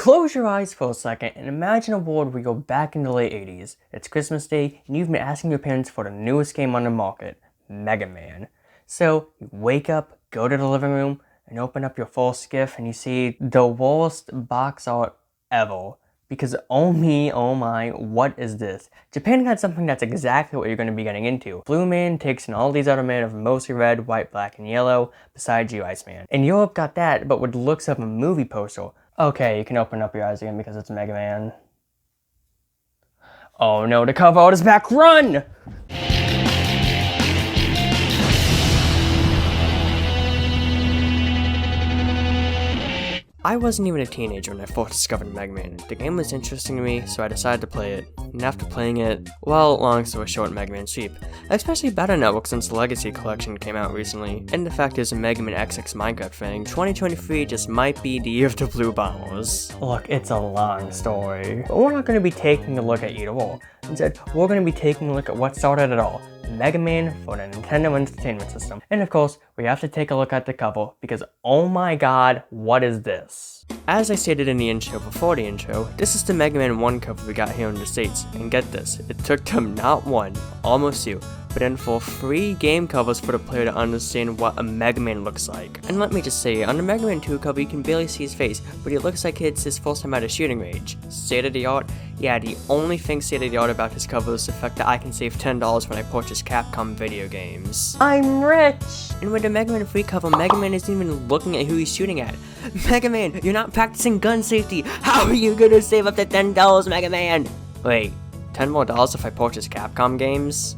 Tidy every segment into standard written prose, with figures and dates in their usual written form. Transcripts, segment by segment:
Close your eyes for a second and imagine a world where you're back in the late 80s. It's Christmas Day and you've been asking your parents for the newest game on the market, Mega Man. So you wake up, go to the living room, and open up your false gift and you see the worst box art ever. Because oh my, what is this? Japan got something that's exactly what you're going to be getting into. Blue Man takes in all these other men of mostly red, white, black, and yellow, besides you, Iceman. And Europe got that, but with looks of a movie poster. Okay, you can open up your eyes again because it's Mega Man. Oh no, the cover art is back, run! I wasn't even a teenager when I first discovered Mega Man. The game was interesting to me, so I decided to play it. And after playing it, well, long story short, Mega Man Sweep. Especially Battle Network since the Legacy Collection came out recently. And the fact is, a Mega Man XX Minecraft thing, 2023 just might be the year of the Blue Bombers. Look, it's a long story. But we're not going to be taking a look at either or. Instead, we're going to be taking a look at what started it all. Mega Man for the Nintendo Entertainment System. And of course, we have to take a look at the cover because oh my god, what is this? As I stated in the intro before the intro, this is the Mega Man 1 cover we got here in the States. And get this, it took them not one, almost two, but then for 3 game covers for the player to understand what a Mega Man looks like. And let me just say, on the Mega Man 2 cover you can barely see his face, but he looks like it's his first time at a shooting range. State of the art? Yeah, the only thing state of the art about his cover is the fact that I can save $10 when I purchase Capcom video games. I'm rich! And with the Mega Man 3 cover, Mega Man isn't even looking at who he's shooting at. Mega Man, you're not practicing gun safety! How are you gonna save up to $10, Mega Man? Wait, $10 more if I purchase Capcom games?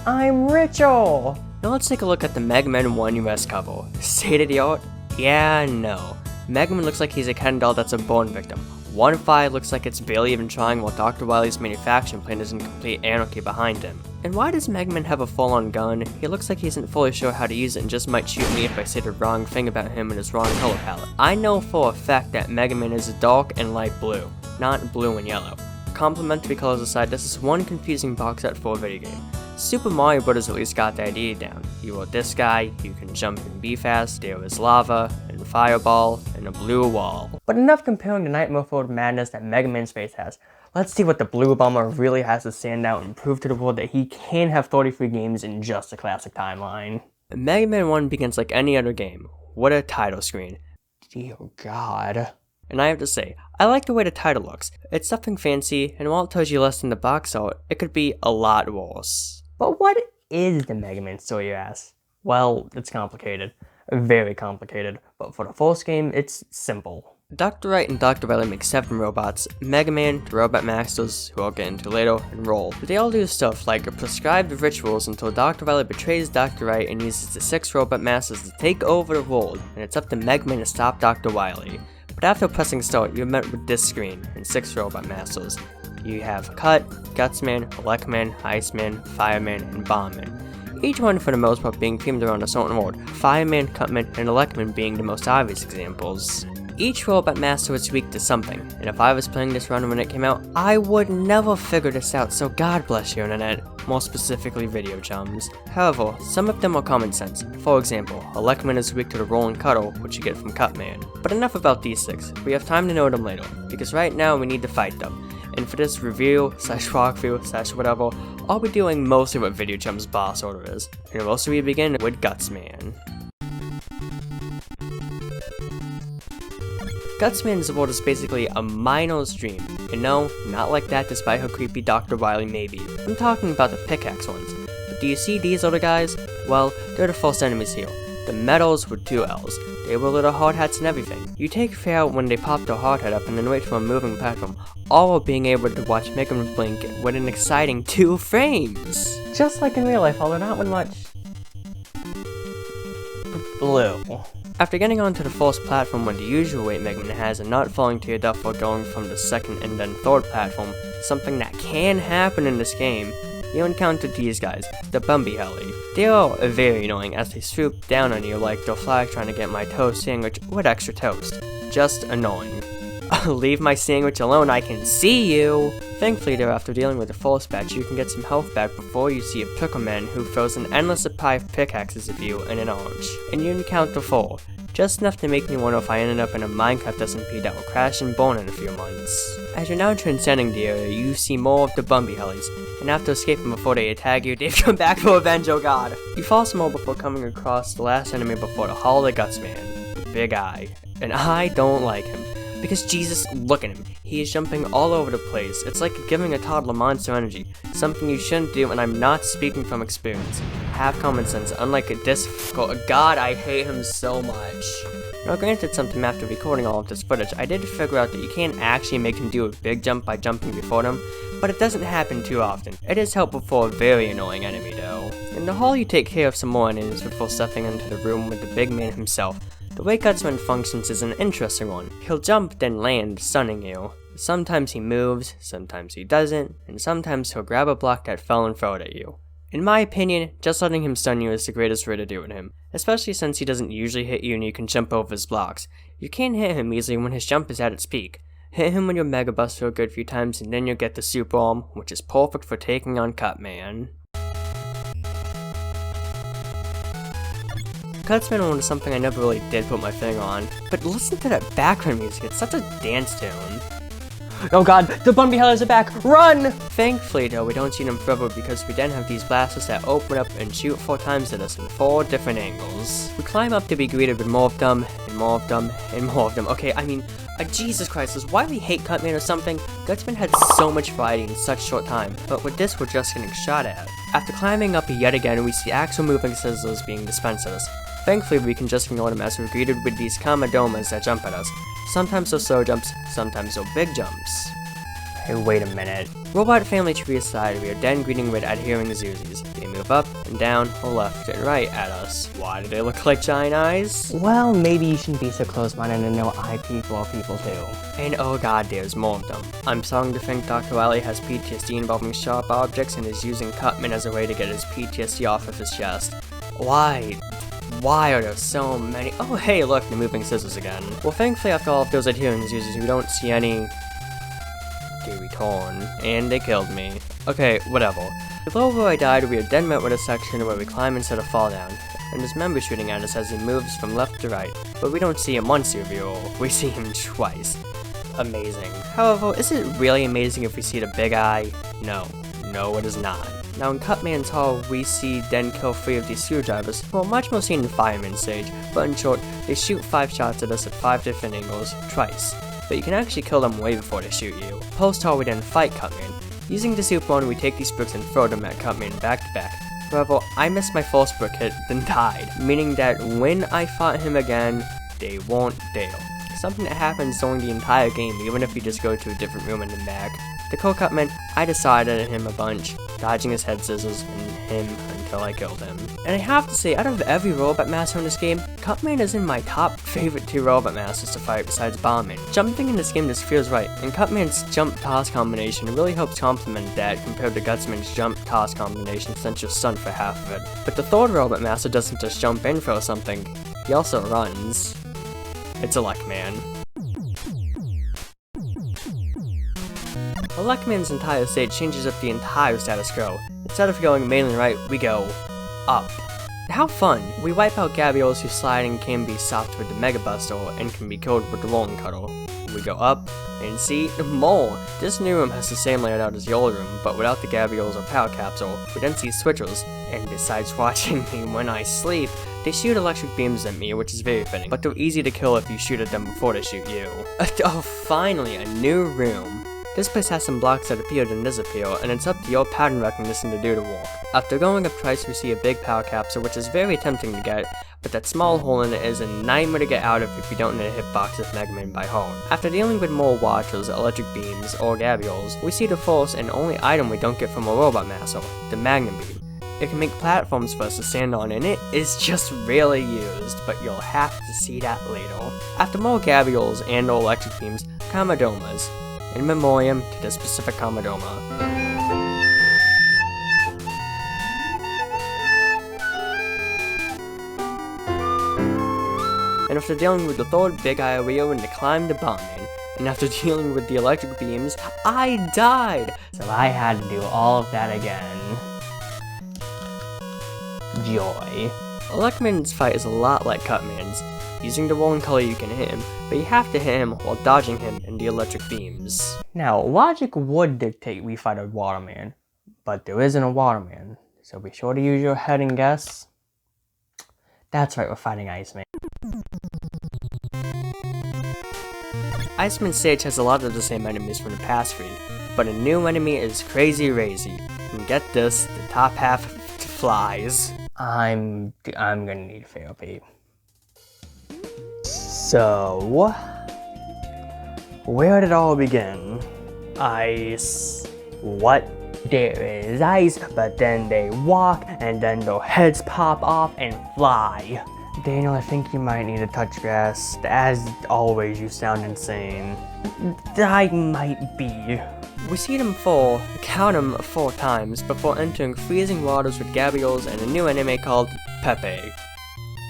I'm richer! Now let's take a look at the Mega Man 1 US cover. State of the art? Yeah, no. Mega Man looks like he's a Ken doll that's a burn victim. 1-5 looks like it's barely even trying while Dr. Wily's manufacturing plant is in complete anarchy behind him. And why does Mega Man have a full-on gun? He looks like he isn't fully sure how to use it and just might shoot me if I say the wrong thing about him and his wrong color palette. I know for a fact that Mega Man is dark and light blue, not blue and yellow. Complementary colors aside, this is one confusing box art for a video game. Super Mario Bros. At least got the idea down. You wrote this guy, you can jump and be fast, there is lava, and fireball, and a blue wall. But enough comparing the nightmare-filled madness that Mega Man's face has. Let's see what the Blue Bomber really has to stand out and prove to the world that he can have 33 games in just a classic timeline. Mega Man 1 begins like any other game. What a title screen. Dear God. And I have to say, I like the way the title looks. It's something fancy, and while it tells you less than the box art, it could be a lot worse. But what is the Mega Man story, you ask? Well, it's complicated. Very complicated. But for the first game, it's simple. Dr. Wright and Dr. Wily make 7 robots: Mega Man, the Robot Masters, who I'll get into later, and Roll. But they all do stuff like prescribed rituals until Dr. Wily betrays Dr. Wright and uses the 6 Robot Masters to take over the world, and it's up to Mega Man to stop Dr. Wily. But after pressing start, you're met with this screen and 6 Robot Masters. You have Cut, Gutsman, Elecman, Iceman, Fireman, and Bombman. Each one for the most part being themed around a certain word, Fireman, Cutman, and Elecman being the most obvious examples. Each Robot Master is weak to something, and if I was playing this run when it came out, I would never figure this out, so God bless your internet, more specifically video chums. However, some of them are common sense. For example, Elecman is weak to the roll and cuddle, which you get from Cutman. But enough about these 6, we have time to know them later, because right now we need to fight them. And for this review, /walkthrough, whatever, I'll be doing mostly what Video Chum's boss order is. And also we begin with Gutsman. Gutsman's world is basically a miner's dream. And no, not like that despite how creepy Dr. Wily may be. I'm talking about the pickaxe ones. But do you see these other guys? Well, they're the first enemies here. The metals with 2 L's. They were little hard hats and everything. You take fear out when they pop their hard hat up and then wait for a moving platform, all while being able to watch Mega Man blink with an exciting 2 frames. Just like in real life, although not with much blue. After getting onto the first platform with the usual weight Mega Man has and not falling to your death while going from the second and then third platform, something that can happen in this game, you encounter these guys, the Bumby Heli. They are very annoying as they swoop down on you like they're flag trying to get my toast sandwich with extra toast. Just annoying. Leave my sandwich alone, I can see you! Thankfully though, after dealing with the force patch, you can get some health back before you see a Pickleman who throws an endless supply of pickaxes at you in an arch. And you encounter 4. just enough to make me wonder if I ended up in a Minecraft SMP that will crash and burn in a few months. As you're now transcending the area, you see more of the Bumby Hellies, and after escaping before they attack you, they've come back for revenge, oh god! You fall some more before coming across the last enemy before the Hall of the Gutsman, Big Eye, and I don't like him. Because Jesus, look at him. He is jumping all over the place. It's like giving a toddler monster energy, something you shouldn't do, and I'm not speaking from experience. Have common sense, unlike a difficult. God, I hate him so much. Now granted, sometime after recording all of this footage, I did figure out that you can't actually make him do a big jump by jumping before them, but it doesn't happen too often. It is helpful for a very annoying enemy though. In the hall you take care of some more enemies before stepping into the room with the big man himself. The way Gutsman functions is an interesting one. He'll jump, then land, stunning you. Sometimes he moves, sometimes he doesn't, and sometimes he'll grab a block that fell and throw it at you. In my opinion, just letting him stun you is the greatest way to do it to him, especially since he doesn't usually hit you and you can jump over his blocks. You can hit him easily when his jump is at its peak. Hit him with your Mega Buster a good few times and then you'll get the Super Arm, which is perfect for taking on Cutman. Gutsman was something I never really did put my finger on, but listen to that background music, it's such a dance tune. Oh god, the Bumby Hellies are back! Run! Thankfully though, we don't see them forever because we then have these blasters that open up and shoot 4 times at us in 4 different angles. We climb up to be greeted with more of them, and more of them, and more of them. Okay, I mean, Jesus Christ, does Wily hate Cutman or something? Gutsman had so much variety in such short time, but with this we're just getting shot at. After climbing up yet again, we see actual moving scissors being dispensed at us. Thankfully, we can just ignore them as we're greeted with these Komodomas that jump at us. Sometimes they're slow jumps, sometimes they're big jumps. Hey, wait a minute. Robot family tree aside, we are then greeting with adhering Zuzis. They move up and down or left and right at us. Why do they look like giant eyes? Well, maybe you shouldn't be so close-minded and know I people are people too. And oh god, there's more of them. I'm starting to think Dr. Wily has PTSD involving sharp objects and is using Cutman as a way to get his PTSD off of his chest. Why are there so many? Oh hey, look, the moving scissors again. Well, thankfully after all of those adherence users, we don't see any... They return, and they killed me. Okay, whatever. Below where I died, we are then met with a section where we climb instead of fall down, and there's member shooting at us as he moves from left to right, but we don't see him once review, we see him twice. Amazing. However, is it really amazing if we see the big eye? No, it is not. Now in Cutman's Hall, we see then kill 3 of these screwdrivers, who are much more seen in Fireman stage, but in short, they shoot 5 shots at us at 5 different angles, twice. But you can actually kill them way before they shoot you. Post-Hall we then fight Cutman. Using the Super Arm, we take these bricks and throw them at Cutman back to back. However, I missed my first brick hit, then died, meaning that when I fought him again, they weren't there. Something that happens during the entire game, even if you just go to a different room and then back. To kill Cutman, I decided at him a bunch, dodging his head scissors and him until I killed him. And I have to say, out of every robot master in this game, Cutman is in my top favorite 2 robot masters to fight besides Bombman. Jumping in this game just feels right, and Cutman's jump toss combination really helps complement that compared to Gutsman's jump toss combination since you're stunned for half of it. But the 3rd robot master doesn't just jump in for something, he also runs. It's Elecman. Elecman's entire state changes up the entire status quo. Instead of going mainly right, we go up. How fun! We wipe out Gabriels who slide and can be stopped with the Mega Buster and can be killed with the Rolling Cuddle. We go up and see more. This new room has the same layout as the old room, but without the Gabriels or Power Capsule. We then see Switchers, and besides watching me when I sleep, they shoot electric beams at me, which is very fitting, but they're easy to kill if you shoot at them before they shoot you. Oh, finally, a new room. This place has some blocks that appear and disappear, and it's up to your pattern recognition to do the work. After going up twice, we see a big power capsule, which is very tempting to get, but that small hole in it is a nightmare to get out of if you don't know the hitbox of Megaman by heart. After dealing with more watchers, electric beams, or Gabriels, we see the first and only item we don't get from a robot master, the Magnum Beam. It can make platforms for us to stand on, and it is just rarely used, but you'll have to see that later. After more Gabriels and or electric beams, Komodomas. In memoriam to the specific Komodoma. And after dealing with the 3rd big eye, we were to climb the Bombman. And after dealing with the electric beams, I died! So I had to do all of that again. Joy. Elecman's fight is a lot like Cutman's. Using the wall and color you can hit him, but you have to hit him while dodging him in the electric beams. Now, logic would dictate we fight a waterman, but there isn't a waterman, so be sure to use your head and guess. That's right, we're fighting Iceman. Iceman stage has a lot of the same enemies from the past 3, but a new enemy is Crazy Razy. And get this, the top half flies. I'm gonna need therapy. So, where did it all begin? Ice. What? There is ice, but then they walk, and then their heads pop off and fly. Daniel, I think you might need to touch grass. As always, you sound insane. I might be. We see them fall, count them 4 times, before entering freezing waters with Gabriels and a new enemy called Pepe.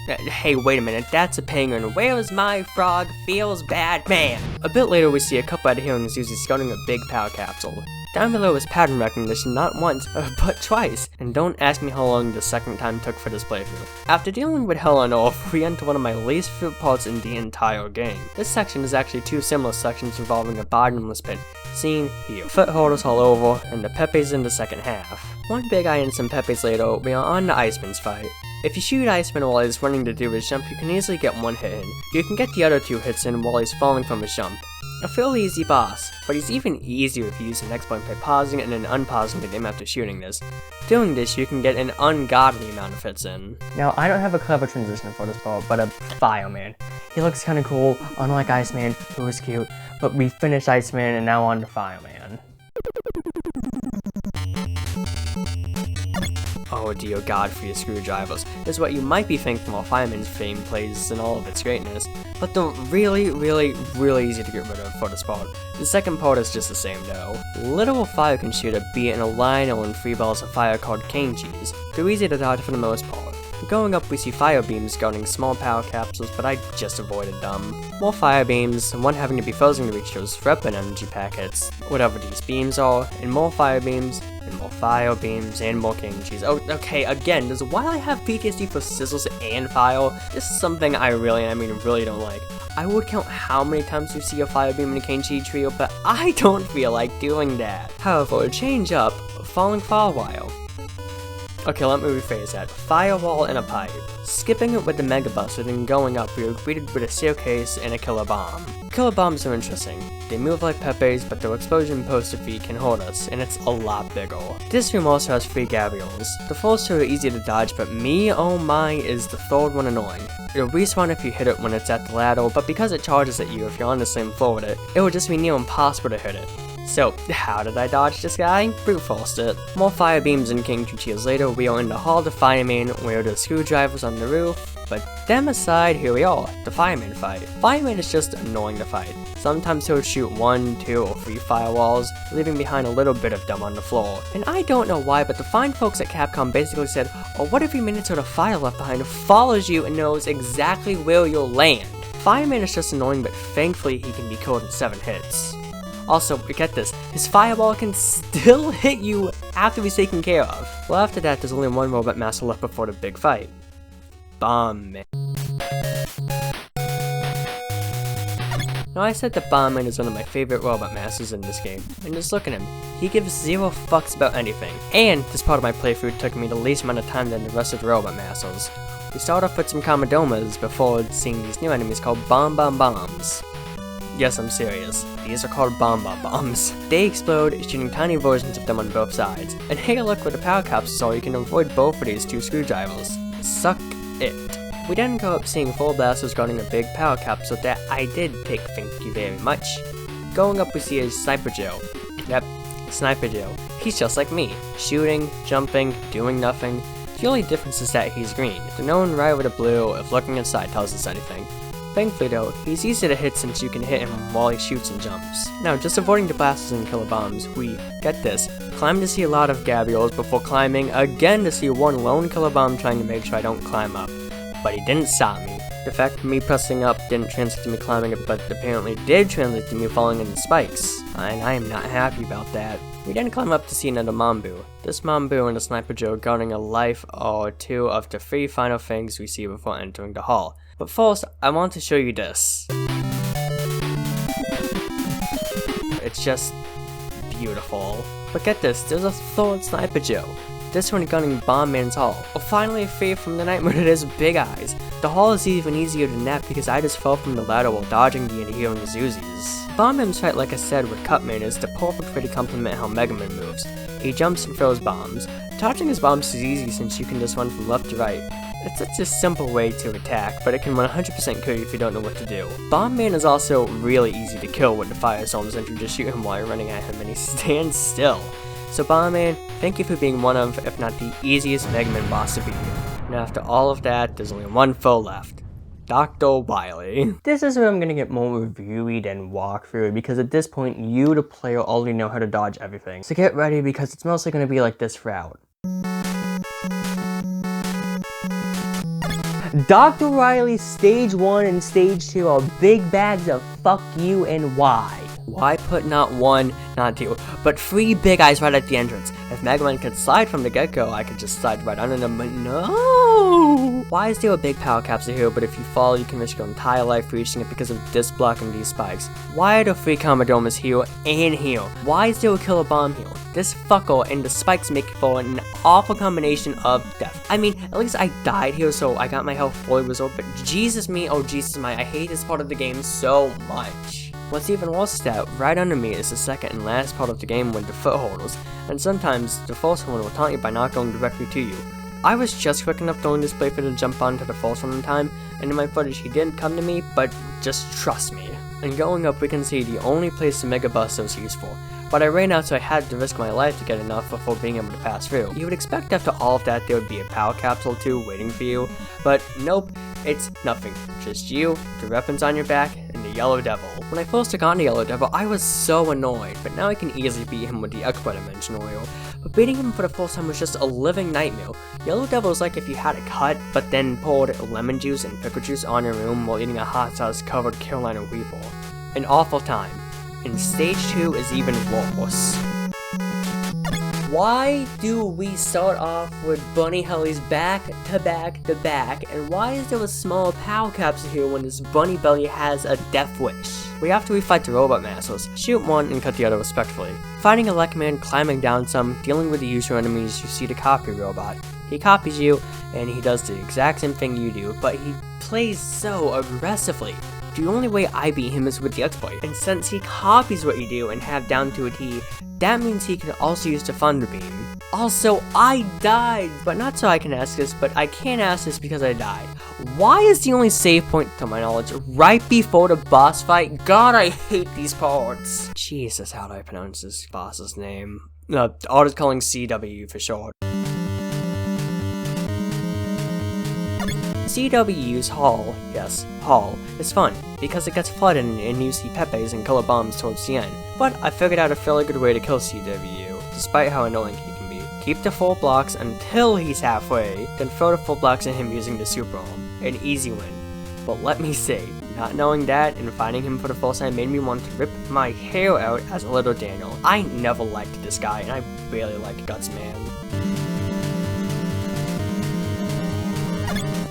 Hey, wait a minute, that's a penguin. Where is my frog? Feels bad, man. A bit later, we see a couple of heroes using scouting a big power capsule. Down below is pattern recognition not once, but twice, and don't ask me how long the second time took for this playthrough. After dealing with hell on earth, we enter one of my least favorite parts in the entire game. This section is actually 2 similar sections involving a bottomless pit, seen here. Foot holders all over, and the Pepes in the second half. One big eye and some Pepes later, we are on the Iceman's fight. If you shoot Iceman while he's running to do his jump, you can easily get 1 hit in. You can get the other 2 hits in while he's falling from his jump. A fairly easy boss, but he's even easier if you use the next point by pausing and then unpausing the game after shooting this. Doing this, you can get an ungodly amount of hits in. Now, I don't have a clever transition for this part, but a Fireman. He looks kinda cool, unlike Iceman, who was cute, but we finished Iceman and now on to Fireman. Oh dear God for your screwdrivers, is what you might be thinking while Fireman's fame plays in all of its greatness, but they're really easy to get rid of for this part. The second part is just the same though. Literal fire can shoot a bee in a line or in 3 balls of fire called cane cheese. They're easy to dodge for the most part. Going up we see fire beams guarding small power capsules, but I just avoided them. More fire beams, one having to be frozen to reach those weapon energy packets, whatever these beams are, and more fire beams, and more fire beams, and more cane cheese. Oh, okay, again, does Wily have PTSD for sizzles and fire? This is something I really don't like. I would count how many times we see a fire beam in a cane cheese trio, but I don't feel like doing that. However, change up, falling for a while. Okay, let me rephrase that. Firewall and a pipe. Skipping it with the Mega Bus and then going up, we are greeted with a staircase and a killer bomb. Killer bombs are interesting. They move like Pepes, but their explosion post-defeat can hold us, and it's a lot bigger. This room also has 3 Gabriels. The first 2 are easy to dodge, but oh my, is the 3rd one annoying. It'll respawn if you hit it when it's at the ladder, but because it charges at you if you're on the same floor with it, it will just be near impossible to hit it. So, how did I dodge this guy? Brute forced it. More fire beams and king cheers later, we are in the hall of the Fireman, where the screwdrivers on the roof. But them aside, here we are, the Fireman fight. Fireman is just annoying to fight. Sometimes he'll shoot 1, 2, or 3 firewalls, leaving behind a little bit of them on the floor. And I don't know why, but the fine folks at Capcom basically said, oh, what if you minutes of the fire left behind follows you and knows exactly where you'll land? Fireman is just annoying, but thankfully he can be killed in 7 hits. Also, get this, his fireball can still hit you after he's taken care of. Well, after that, there's only 1 robot master left before the big fight. Bomb Man. Now, I said that Bomb Man is one of my favorite robot masters in this game, and just look at him. He gives 0 fucks about anything. And this part of my playthrough took me the least amount of time than the rest of the robot masters. We start off with some Komodomas before seeing these new enemies called Bombs. Yes, I'm serious. These are called bombs. They explode, shooting tiny versions of them on both sides. And hey, look where the power capsules are, you can avoid both of these 2 screwdrivers. Suck it. We then go up seeing 4 blasters guarding a big power capsule that I did pick, thank you very much. Going up we see a Sniper Joe. Yep, Sniper Joe. He's just like me. Shooting, jumping, doing nothing. The only difference is that he's green. The known right with a blue if looking inside tells us anything. Thankfully though, he's easy to hit since you can hit him while he shoots and jumps. Now, just avoiding the blasters and killer bombs, we, get this, climb to see a lot of Gabriels before climbing again to see 1 lone killer bomb trying to make sure I don't climb up. But he didn't stop me. The fact of me pressing up didn't translate to me climbing it, but apparently did translate to me falling into spikes. And I am not happy about that. We then climb up to see another Mambu. This Mambu and a Sniper Joe guarding a life or 2 of the 3 final things we see before entering the hall. But first, I want to show you this. It's just beautiful. But get this, there's a third sniper Joe. This one gunning Bomb Man's Hall. Finally free from the nightmare that is Big Eyes. The hall is even easier to nap because I just fell from the ladder while dodging the adhering Uzis. Bomb Man's fight, like I said, with Cutman is the perfect way to complement how Megaman moves. He jumps and throws bombs. Dodging his bombs is easy since you can just run from left to right. It's such a simple way to attack, but it can 100% kill you if you don't know what to do. Bomb Man is also really easy to kill with the fire zones and you just shoot him while you're running at him and he stands still. So Bomb Man, thank you for being one of, if not the easiest Megaman boss to beat. And after all of that, there's only one foe left. Dr. Wily. This is where I'm gonna get more reviewy than walkthrough because at this point, you, the player, already know how to dodge everything. So get ready because it's mostly gonna be like this route. Dr. Wily's Stage 1 and Stage 2 are big bags of fuck you and why. Why put not one, not two, but 3 big eyes right at the entrance? If Megaman could slide from the get-go, I could just slide right under them, but no! Why is there a big power capsule here, but if you fall, you can risk your entire life reaching it because of this block and these spikes? Why are the 3 Comodomas here and here? Why is there a killer bomb here? This fucker and the spikes make for an awful combination of death. I mean, at least I died here, so I got my health fully restored, but Jesus me, oh Jesus my, I hate this part of the game so much. What's even worse is that right under me is the second and last part of the game with the footholders, and sometimes the first one will taunt you by not going directly to you. I was just quick enough during this playthrough to jump onto the first one in time, and in my footage he didn't come to me, but just trust me. And going up we can see the only place the Mega Buster is useful, but I ran out so I had to risk my life to get enough before being able to pass through. You would expect after all of that there would be a power capsule too waiting for you, but nope, it's nothing. Just you, the weapons on your back, and the Yellow Devil. When I first took on the Yellow Devil, I was so annoyed, but now I can easily beat him with the exploit I mentioned earlier. But beating him for the first time was just a living nightmare. Yellow Devil is like if you had a cut, but then poured lemon juice and pickle juice on your room while eating a hot sauce covered Carolina Reaper. An awful time. And Stage 2 is even worse. Why do we start off with Bunny Helly's back to back to back, and why is there a small power capsule here when this bunny belly has a death wish? We have to refight the robot masters, shoot one and cut the other respectfully. Fighting Elecman, climbing down some, dealing with the usual enemies, you see the copy robot. He copies you, and he does the exact same thing you do, but he plays so aggressively. The only way I beat him is with the exploit, and since he copies what you do and have down to a T, that means he can also use the Thunder Beam. Also, I died! But not so I can ask this, but I can't ask this because I died. Why is the only save point, to my knowledge, right before the boss fight? God, I hate these parts! Jesus, how do I pronounce this boss's name? I'll just calling CW for short. CW's Hall, yes, Hall, is fun, because it gets flooded and you see Pepes and color bombs towards the end. But I figured out a fairly good way to kill CW, despite how annoying he can be. Keep the 4 blocks until he's halfway, then throw the 4 blocks at him using the super arm. An easy win. But let me say, not knowing that and finding him for the first time made me want to rip my hair out as a little Daniel. I never liked this guy, and I barely liked Gutsman.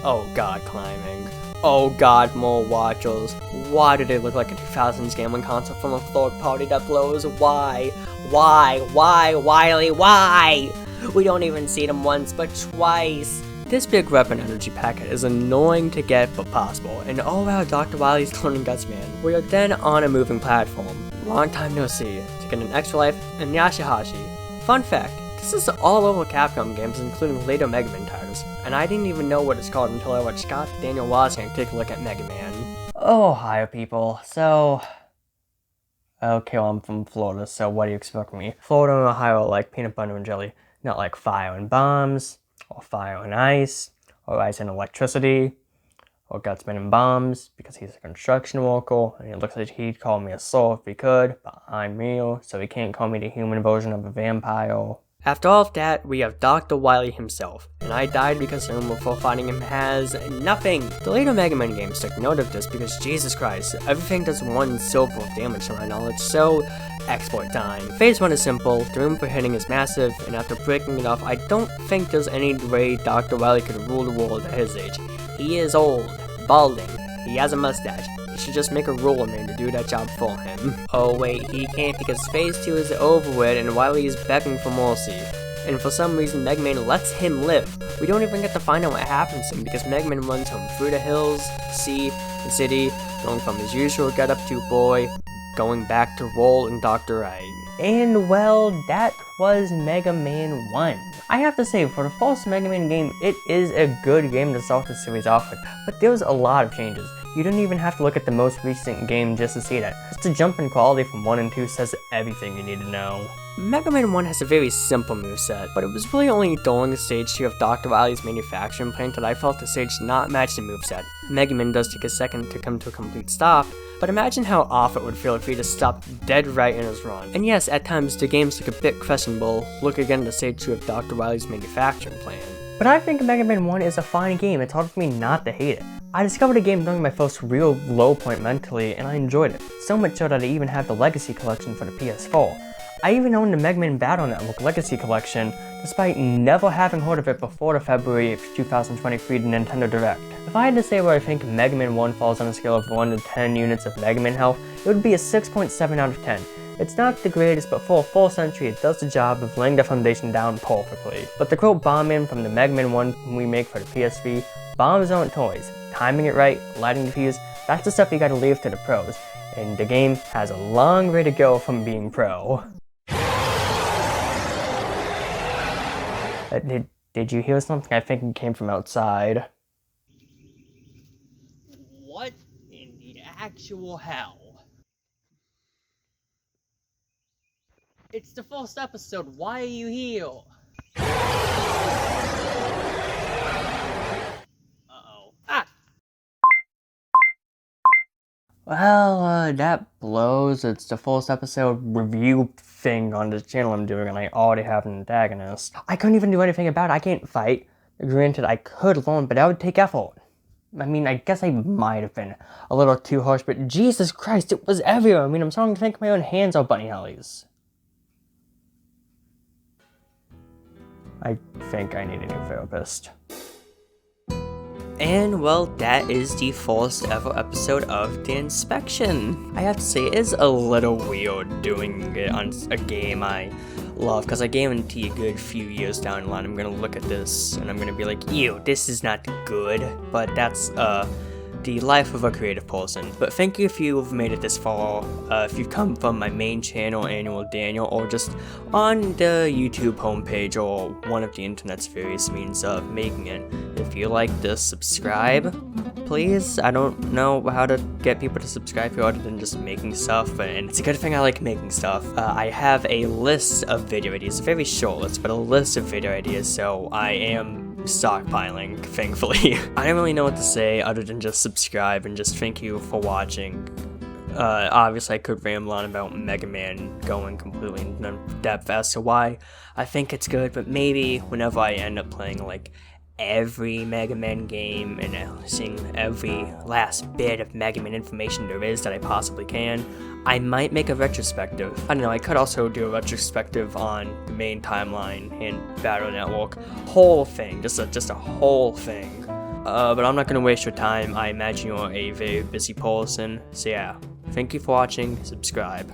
Oh god, climbing. Oh god, more watchers. Why do they look like a 2000s gaming console from a third party that blows? Why? Why, Wily, why? We don't even see them once, but twice. This big weapon energy packet is annoying to get but possible, and oh wow, Dr. Wily's cloning Gutsman. We are then on a moving platform. Long time no see, to get an extra life and Yashihashi. Fun fact, this is all over Capcom games, including later Mega Man titles, and I didn't even know what it's called until I watched Scott Daniel Wozniak take a look at Mega Man. Oh, hi people. Okay, well, I'm from Florida, so what do you expect from me? Florida and Ohio are like peanut butter and jelly, not like fire and bombs, or fire and ice, or ice and electricity, or Gutsman and bombs, because he's a construction worker, and it looks like he'd call me a soul if he could, but I'm real, so he can't call me the human version of a vampire. After all of that, we have Dr. Wily himself, and I died because the room before fighting him has nothing. The later Mega Man games took note of this because Jesus Christ, everything does 1 silver of damage to my knowledge, so exploit time. Phase 1 is simple, the room for hitting is massive, and after breaking it off, I don't think there's any way Dr. Wily could rule the world at his age. He is old. balding. He has a mustache. He should just make a roller man to do that job for him. Oh wait, he can't because phase 2 is over with and Wily is begging for mercy. And for some reason Megaman lets him live. We don't even get to find out what happens to him because Megaman runs him through the hills, sea, and city, going from his usual getup to boy, going back to role in Dr. Right. And well, that was Mega Man 1. I have to say, for the first Mega Man game, it is a good game to start the series off with, but there was a lot of changes. You don't even have to look at the most recent game just to see that. Just the jump in quality from 1 and 2 says everything you need to know. Mega Man 1 has a very simple moveset, but it was really only during stage 2 of Dr. Wily's manufacturing plant that I felt the stage did not match the moveset. Mega Man does take a second to come to a complete stop, but imagine how off it would feel if he just stopped dead right in his run. And yes, at times the games look a bit questionable. Look again at stage 2 of Dr. Wily's manufacturing plant. But I think Mega Man 1 is a fine game. It's hard for me not to hate it. I discovered the game during my first real low point mentally, and I enjoyed it. So much so that I even have the Legacy Collection for the PS4. I even owned the Mega Man Battle Network Legacy Collection, despite never having heard of it before the February 2023 Nintendo Direct. If I had to say where I think Mega Man 1 falls on a scale of 1 to 10 units of Mega Man health, it would be a 6.7 out of 10. It's not the greatest, but for a full century it does the job of laying the foundation down perfectly. But to quote Bombman from the Mega Man 1 remake for the PSV, bombs aren't toys. Timing it right, lighting the fuse, that's the stuff you gotta leave to the pros. And the game has a long way to go from being pro. Did you hear something? I think it came from outside. What in the actual hell? It's the first episode, why are you here? Uh-oh. Ah! Well, that blows. It's the first episode review thing on this channel I'm doing, and I already have an antagonist. I couldn't even do anything about it. I can't fight. Granted, I could learn, but that would take effort. I mean, I guess I might have been a little too harsh, but Jesus Christ, it was everywhere. I mean, I'm starting to think my own hands are bunny hellies. I think I need a new therapist. And well, that is the first ever episode of Danspection. I have to say, it is a little weird doing it on a game I love, because I guarantee a good few years down the line I'm gonna look at this and I'm gonna be like, ew, this is not good. But that's the life of a creative person. But thank you if you've made it this far, if you've come from my main channel, Annual Daniel, or just on the YouTube homepage or one of the internet's various means of making it. If you like this, subscribe, please. I don't know how to get people to subscribe here other than just making stuff, and it's a good thing I like making stuff. I have a list of video ideas, a very short list, but a list of video ideas, so I am stockpiling, thankfully. I don't really know what to say other than just subscribe and just thank you for watching. Obviously I could ramble on about Mega Man going completely in depth as to why I think it's good, but maybe whenever I end up playing like every Mega Man game and seeing every last bit of Mega Man information there is that I possibly can, I might make a retrospective. I don't know, I could also do a retrospective on the main timeline and Battle Network. Whole thing, just a whole thing. But I'm not gonna waste your time. I imagine you're a very busy person. So yeah, thank you for watching, subscribe.